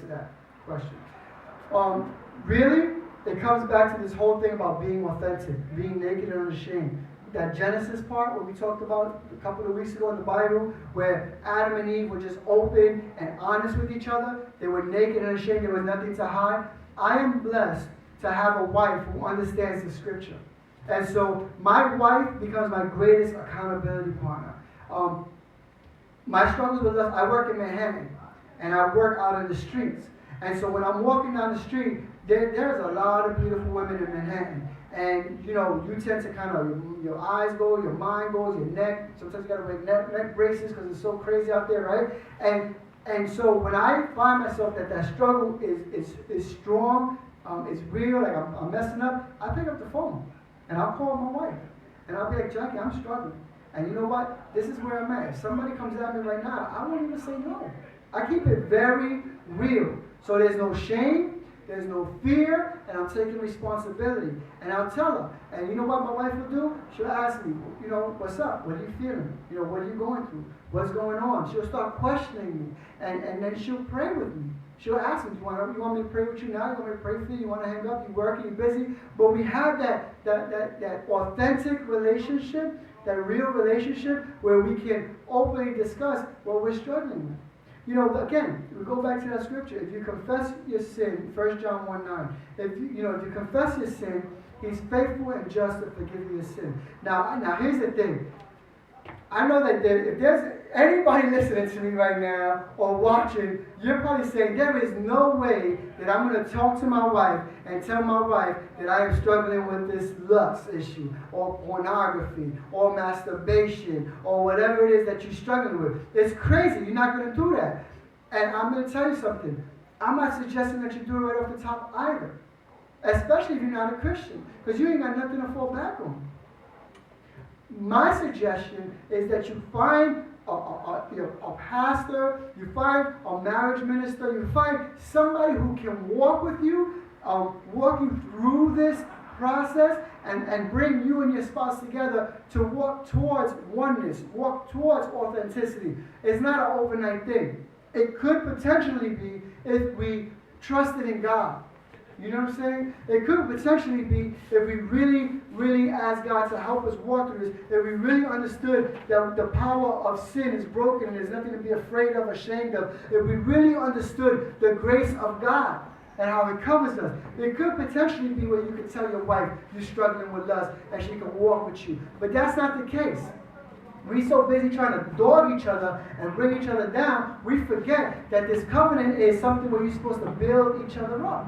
answer that question. Really, it comes back to this whole thing about being authentic, being naked and unashamed. That Genesis part, what we talked about a couple of weeks ago in the Bible, where Adam and Eve were just open and honest with each other. They were naked and ashamed. There was nothing to hide. I am blessed to have a wife who understands the scripture. And so my wife becomes my greatest accountability partner. My struggles with lust, I work in Manhattan, and I work out in the streets. And so when I'm walking down the street, there's a lot of beautiful women in Manhattan. And, you tend to kind of, your eyes go, your mind goes, your neck. Sometimes you got to wear neck braces because it's so crazy out there, right? And so when I find myself that struggle is strong, it's real, like I'm messing up, I pick up the phone and I'll call my wife. And I'll be like, Jackie, I'm struggling. And you know what? This is where I'm at. If somebody comes at me right now, I won't even say no. I keep it very real. So there's no shame. There's no fear, and I'm taking responsibility. And I'll tell her. And you know what my wife will do? She'll ask me, what's up? What are you feeling? What are you going through? What's going on? She'll start questioning me. And then she'll pray with me. She'll ask me, you want me to pray with you now? You want me to pray for you? You want to hang up? You working? You busy? But we have that authentic relationship, that real relationship where we can openly discuss what we're struggling with. Again, we go back to that scripture. If you confess your sin, 1 John 1:9. If you confess your sin, He's faithful and just to forgive you your sin. Now here's the thing. I know that if there's anybody listening to me right now or watching, you're probably saying, there is no way that I'm going to talk to my wife and tell my wife that I am struggling with this lust issue or pornography or masturbation or whatever it is that you're struggling with. It's crazy. You're not going to do that. And I'm going to tell you something. I'm not suggesting that you do it right off the top either, especially if you're not a Christian, because you ain't got nothing to fall back on. My suggestion is that you find a pastor, you find a marriage minister, you find somebody who can walk with you, walk you through this process, and bring you and your spouse together to walk towards oneness, walk towards authenticity. It's not an overnight thing. It could potentially be if we trusted in God. You know what I'm saying? It could potentially be if we really, really asked God to help us walk through this, if we really understood that the power of sin is broken and there's nothing to be afraid of, ashamed of, if we really understood the grace of God and how He covers us. It could potentially be where you could tell your wife you're struggling with lust and she can walk with you. But that's not the case. We're so busy trying to dog each other and bring each other down, we forget that this covenant is something where you're supposed to build each other up.